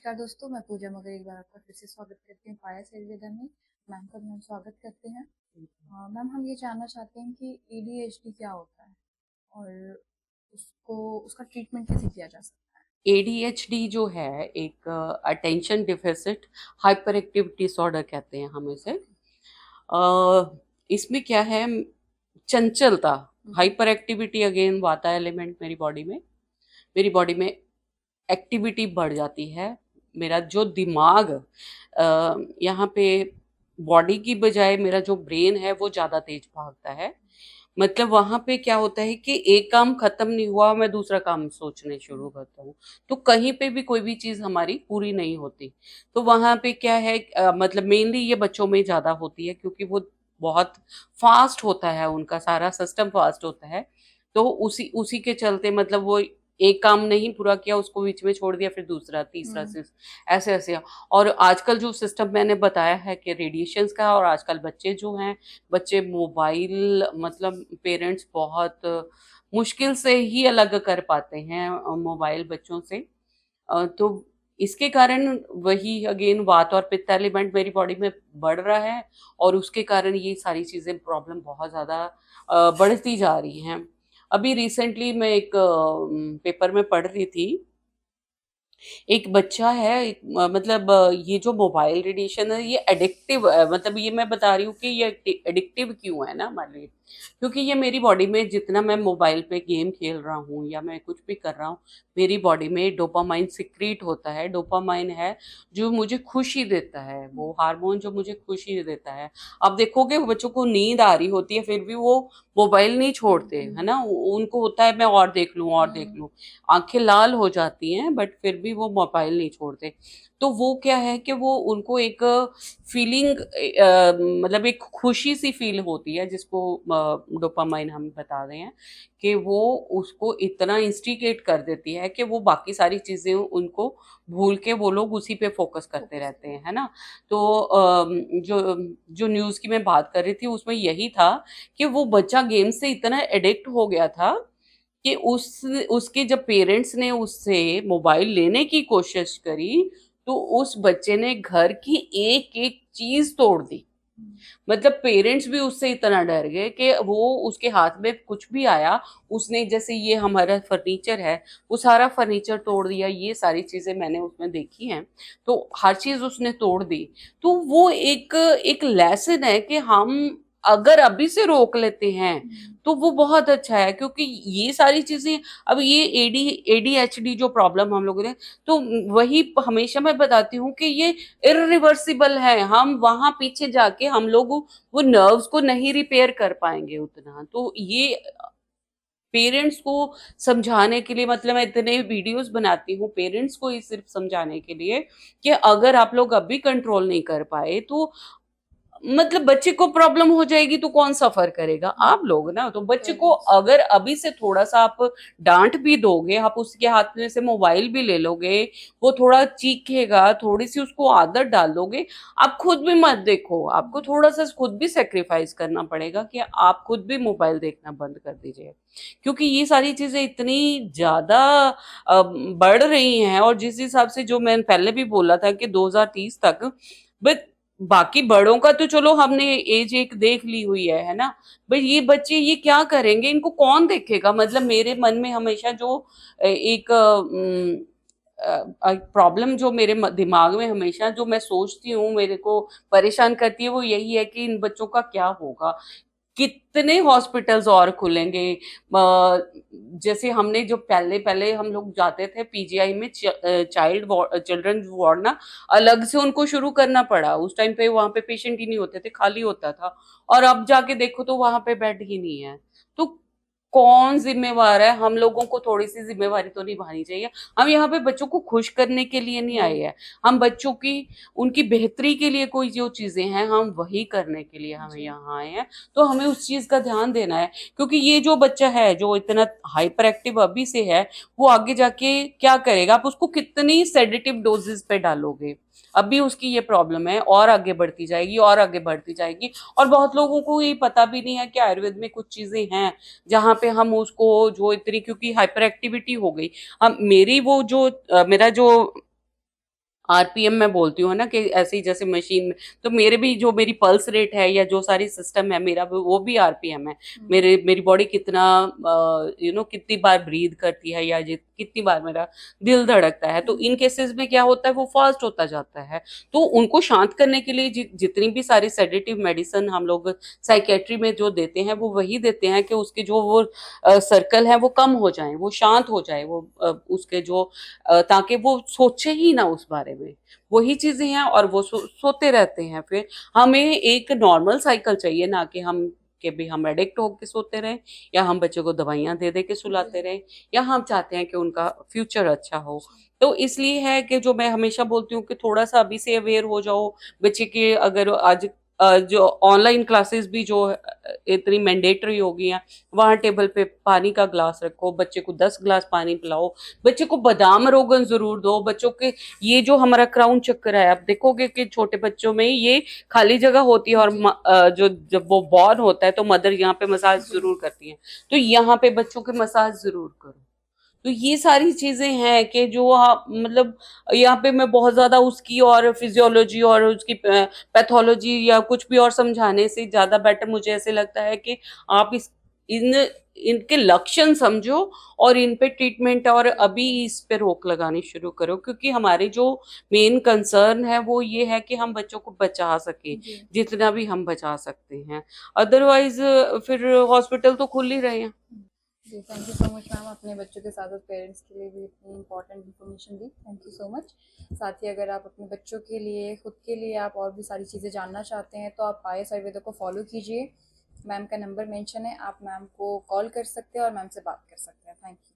नमस्कार दोस्तों, मैं पूजा मगर एक बार आपका फिर से स्वागत करती हूँ पायस आयुर्वेदा में। मैम का भी हम स्वागत करते हैं। मैम, हम ये जानना चाहते हैं कि एडीएचडी क्या होता है और उसको उसका ट्रीटमेंट कैसे किया जा सकता है। एडीएचडी जो है एक attention deficit hyper active disorder कहते हैं हम इसे। इसमें क्या है, चंचलता, हाइपर एक्टिविटी अगेन वाता एलिमेंट मेरी बॉडी में एक्टिविटी बढ़ जाती है। मेरा जो दिमाग यहाँ पे बॉडी की बजाय मेरा जो ब्रेन है वो ज़्यादा तेज भागता है। मतलब वहां पे क्या होता है कि एक काम खत्म नहीं हुआ मैं दूसरा काम सोचने शुरू करता हूँ। तो कहीं पे भी कोई भी चीज हमारी पूरी नहीं होती। तो वहां पे क्या है, मतलब मेनली ये बच्चों में ज्यादा होती है क्योंकि वो बहुत फास्ट होता है, उनका सारा सिस्टम फास्ट होता है। तो उसी उसी के चलते मतलब वो एक काम नहीं पूरा किया, उसको बीच में छोड़ दिया, फिर दूसरा तीसरा हम्म। ऐसे ऐसे। और आजकल जो सिस्टम मैंने बताया है कि रेडिएशंस का, और आजकल बच्चे जो हैं, बच्चे मोबाइल मतलब पेरेंट्स बहुत मुश्किल से ही अलग कर पाते हैं मोबाइल बच्चों से। तो इसके कारण वही अगेन वात और पित्त एलिमेंट मेरी बॉडी में बढ़ रहा है, और उसके कारण ये सारी चीजें प्रॉब्लम बहुत ज्यादा बढ़ती जा रही हैं। अभी रिसेंटली मैं एक पेपर में पढ़ रही थी। एक बच्चा है, मतलब ये जो मोबाइल रेडिएशन है ये एडिक्टिव है। मतलब ये मैं बता रही हूँ कि ये एडिक्टिव क्यों है ना हमारे लिए, क्योंकि ये मेरी बॉडी में जितना मैं मोबाइल पे गेम खेल रहा हूँ या मैं कुछ भी कर रहा हूँ, मेरी बॉडी में डोपामाइन सिक्रीट होता है। डोपामाइन है जो मुझे खुशी देता है, वो हार्मोन जो मुझे खुशी देता है। अब देखोगे बच्चों को नींद आ रही होती है फिर भी वो मोबाइल नहीं छोड़ते, है ना। उनको होता है मैं और देख लूं और देख लूं, आंखें लाल हो जाती हैं बट फिर भी वो मोबाइल नहीं छोड़ते। तो वो क्या है कि वो उनको एक फीलिंग, मतलब एक खुशी सी फील होती है जिसको डोपामाइन हम बता रहे हैं, कि वो उसको इतना इंस्टिगेट कर देती है कि वो बाकी सारी चीजें उनको भूल के वो लोग उसी पे फोकस करते फोकस रहते करें। हैं, है ना। तो जो जो न्यूज की मैं बात कर रही थी उसमें यही था कि वो बच्चा गेम से इतना एडिक्ट हो गया था कि उसके जब पेरेंट्स ने उससे मोबाइल लेने की कोशिश करी, तो उस बच्चे ने घर की एक एक चीज तोड़ दी। मतलब पेरेंट्स भी उससे इतना डर गए कि वो उसके हाथ में कुछ भी आया, उसने जैसे ये हमारा फर्नीचर है, वो सारा फर्नीचर तोड़ दिया। ये सारी चीजें मैंने उसमें देखी हैं। तो हर चीज उसने तोड़ दी। तो वो एक एक लेसन है कि हम अगर अभी से रोक लेते हैं तो वो बहुत अच्छा है, क्योंकि ये सारी चीजें, अब ये एडीएचडी जो प्रॉब्लम हम लोगों ने, तो वही हमेशा मैं बताती हूँ कि ये इरिवर्सिबल है। हम वहां पीछे जाके हम लोग वो नर्व्स को नहीं रिपेयर कर पाएंगे उतना। तो ये पेरेंट्स को समझाने के लिए, मतलब मैं इतने वीडियोस बनाती हूँ पेरेंट्स को ही सिर्फ समझाने के लिए कि अगर आप लोग अभी कंट्रोल नहीं कर पाए तो मतलब बच्चे को प्रॉब्लम हो जाएगी, तो कौन सफर करेगा, आप लोग ना। तो बच्चे को पेरेंट्स। अगर अभी से थोड़ा सा आप डांट भी दोगे, आप उसके हाथ में से मोबाइल भी ले लोगे, वो थोड़ा चीखेगा, थोड़ी सी उसको आदत डाल दोगे। आप खुद भी मत देखो, आपको थोड़ा सा खुद भी सेक्रीफाइस करना पड़ेगा कि आप खुद भी मोबाइल देखना बंद कर दीजिए। क्योंकि ये सारी चीजें इतनी ज्यादा बढ़ रही हैं, और जिस हिसाब से जो मैंने पहले भी बोला था कि 2030 तक, बट बाकी बड़ों का तो चलो हमने एज एक देख ली हुई है ना। भाई ये बच्चे ये क्या करेंगे, इनको कौन देखेगा। मतलब मेरे मन में हमेशा जो एक प्रॉब्लम जो मेरे दिमाग में हमेशा जो मैं सोचती हूँ मेरे को परेशान करती है, वो यही है कि इन बच्चों का क्या होगा। कितने हॉस्पिटल्स और खुलेंगे। जैसे हमने जो पहले पहले हम लोग जाते थे पीजीआई में, चिल्ड्रन वार्ड ना, अलग से उनको शुरू करना पड़ा। उस टाइम पे वहां पे पेशेंट ही नहीं होते थे, खाली होता था। और अब जाके देखो तो वहां पे बेड ही नहीं है। तो कौन जिम्मेवार है, हम लोगों को थोड़ी सी जिम्मेवारी तो निभानी चाहिए। हम यहाँ पे बच्चों को खुश करने के लिए नहीं आए हैं, हम बच्चों की उनकी बेहतरी के लिए कोई जो चीजें हैं हम वही करने के लिए हमें जी। यहाँ आए हैं। तो हमें उस चीज का ध्यान देना है, क्योंकि ये जो बच्चा है जो इतना हाइपर एक्टिव अभी से है, वो आगे जाके क्या करेगा। आप उसको कितनी सेडेटिव डोजेस पे डालोगे, अभी उसकी ये प्रॉब्लम है और आगे बढ़ती जाएगी और आगे बढ़ती जाएगी। और बहुत लोगों को ये पता भी नहीं है कि आयुर्वेद में कुछ चीजें हैं जहाँ पे हम उसको जो इतनी, क्योंकि हाइपर एक्टिविटी हो गई। हम मेरी वो जो मेरा जो आरपीएम मैं बोलती हूँ ना कि ऐसे ही जैसे मशीन में, तो मेरे भी जो मेरी पल्स रेट है या जो सारी सिस्टम है मेरा वो भी आरपीएम है। मेरी बॉडी कितना कितनी बार ब्रीद करती है या कितनी बार मेरा दिल धड़कता है, तो इन केसेस में क्या होता है वो फास्ट होता जाता है। तो उनको शांत करने के लिए जितनी भी सारी सेडेटिव मेडिसिन हम लोग साइकेट्री में जो देते हैं वो वही देते हैं कि उसके जो वो सर्कल है वो कम हो जाए, वो शांत हो जाए, वो उसके जो ताकि वो सोचे ही ना उस बारे में, वही चीजें हैं। और वो सोते रहते हैं। फिर हमें एक नॉर्मल साइकिल चाहिए, ना कि हम एडिक्ट होके सोते रहें, या हम बच्चों को दवाइयां दे दे के सुलाते रहें, या हम चाहते हैं कि उनका फ्यूचर अच्छा हो। तो इसलिए है कि जो मैं हमेशा बोलती हूँ कि थोड़ा सा अभी से अवेयर हो जाओ बच्चे के। अगर आज जो ऑनलाइन क्लासेस भी जो इतनी मैंडेटरी हो गई हैं, वहां टेबल पे पानी का ग्लास रखो, बच्चे को 10 ग्लास पानी पिलाओ, बच्चे को बादाम रोगन जरूर दो। बच्चों के ये जो हमारा क्राउन चक्कर है, आप देखोगे कि छोटे बच्चों में ये खाली जगह होती है, और जो जब वो बॉर्न होता है तो मदर यहाँ पे मसाज जरूर करती है, तो यहाँ पे बच्चों के मसाज जरूर करो। तो ये सारी चीजें हैं कि जो आप मतलब यहाँ पे मैं बहुत ज्यादा उसकी और फिजियोलॉजी और उसकी पैथोलॉजी या कुछ भी और समझाने से ज्यादा बेटर मुझे ऐसे लगता है कि आप इन इनके लक्षण समझो और इन पे ट्रीटमेंट और अभी इस पे रोक लगानी शुरू करो, क्योंकि हमारे जो मेन कंसर्न है वो ये है कि हम बच्चों को बचा सके जितना भी हम बचा सकते हैं। अदरवाइज फिर हॉस्पिटल तो खुल ही रहे हैं। जी, thank you so much ma'am, अपने बच्चों के साथ साथ पेरेंट्स के लिए भी इतनी important information the, thank you so much. साथ ही अगर आप अपने बच्चों के लिए, खुद के लिए आप और भी सारी चीज़ें जानना चाहते हैं तो आप पायस आयुर्वेदा को फॉलो कीजिए। मैम का नंबर मेंशन है, आप मैम को कॉल कर सकते हैं और मैम से बात कर सकते हैं। Thank you.